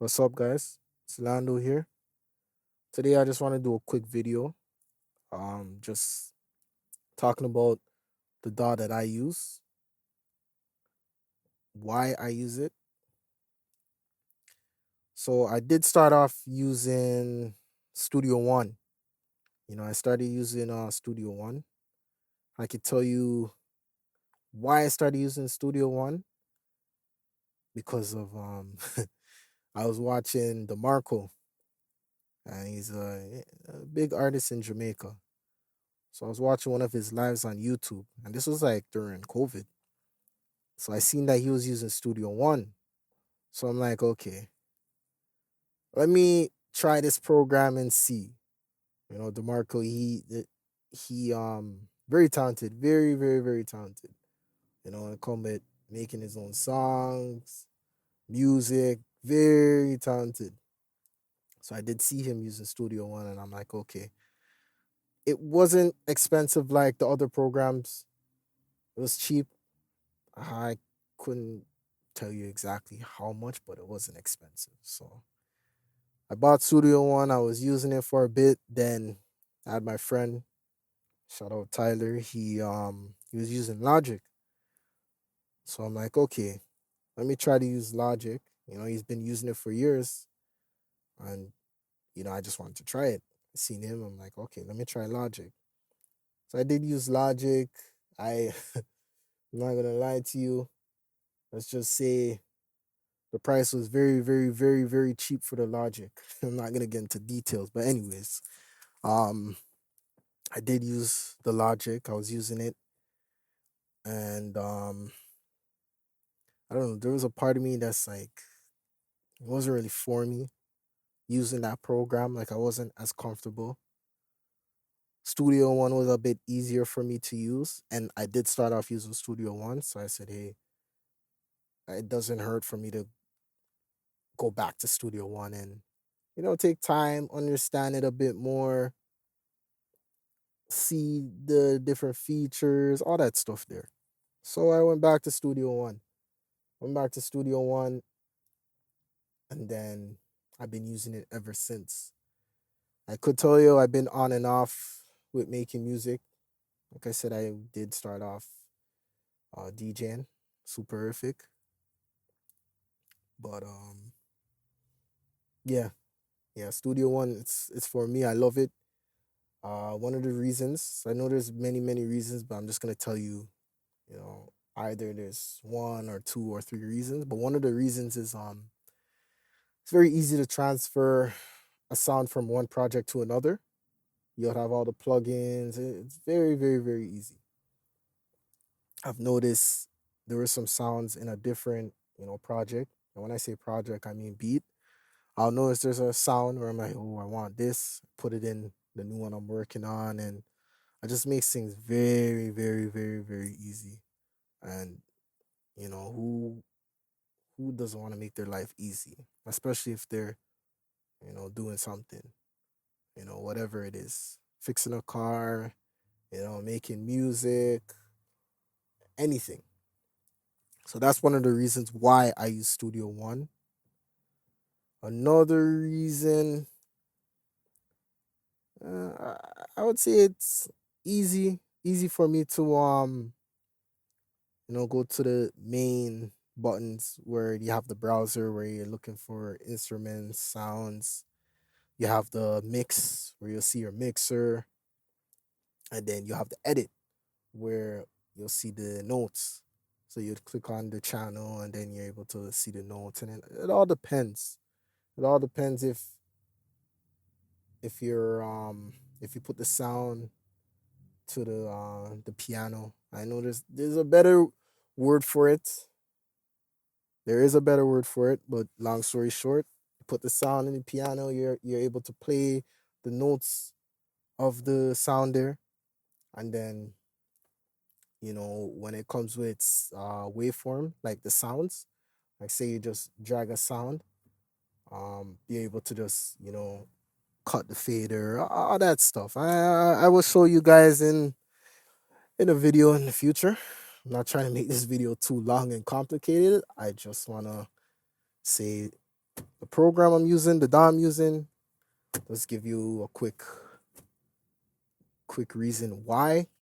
What's up, guys? It's Lando here. Today, I just want to do a quick video. Just talking about the DAW that I use, why I use it. So, I did start off using Studio One. I started using Studio One. I could tell you why I started using Studio One because of I was watching DeMarco, and he's a big artist in Jamaica. So I was watching one of his lives on YouTube, and this was like during COVID. So I seen that he was using Studio One. So I'm like, okay, let me try this program and see. DeMarco, he very talented, very, very, very talented. When it comes with making his own songs, music, very talented. So I did see him using Studio One, and I'm like, okay. It wasn't expensive like the other programs. It was cheap. I couldn't tell you exactly how much, but it wasn't expensive. So I bought Studio One. I was using it for a bit. Then I had my friend, shout out Tyler. He was using Logic. So I'm like, okay, let me try to use Logic. He's been using it for years, and I just wanted to try it. I seen him. I'm like, okay, let me try Logic. So I did use Logic. I I'm not gonna lie to you. Let's just say the price was very, very, very, very cheap for the Logic. I'm not gonna get into details, but anyways, um, I did use the Logic. I was using it, and I don't know. There was a part of me that's like, it wasn't really for me using that program. Like I wasn't as comfortable. Studio One was a bit easier for me to use, and I did start off using Studio One. So I said, hey, it doesn't hurt for me to go back to Studio One and take time, understand it a bit more, see the different features, all that stuff there. So I went back to Studio One. Went back to Studio One, and then I've been using it ever since. I could tell you I've been on and off with making music. Like I said, I did start off DJing, superific, but yeah, yeah, Studio One. It's for me. I love it. One of the reasons, I know there's many reasons, but I'm just gonna tell you, either there's one or two or three reasons. But one of the reasons is it's very easy to transfer a sound from one project to another. You'll have all the plugins. It's very, very, very easy. I've noticed there were some sounds in a different, project. And when I say project, I mean beat. I'll notice there's a sound where I'm like, oh, I want this. Put it in the new one I'm working on, and it just makes things very, very, very, very easy. And who doesn't want to make their life easy, especially if they're doing something, whatever it is, fixing a car, making music, anything. So that's one of the reasons why I use Studio One. Another reason, I would say it's easy for me to go to the main buttons where you have the browser where you're looking for instruments, sounds. You have the mix where you'll see your mixer, and then you have the edit where you'll see the notes. So you'd click on the channel, and then you're able to see the notes, and it all depends. It all depends if you're if you put the sound to the piano. I know there's a better word for it. There is a better word for it, but long story short, you put the sound in the piano, you're able to play the notes of the sound there, and then when it comes with waveform, like the sounds, like say you just drag a sound, be able to just cut the fader, all that stuff. I will show you guys in a video in the future. I'm not trying to make this video too long and complicated. I just wanna say the program I'm using, the DAW I'm using. Let's give you a quick reason why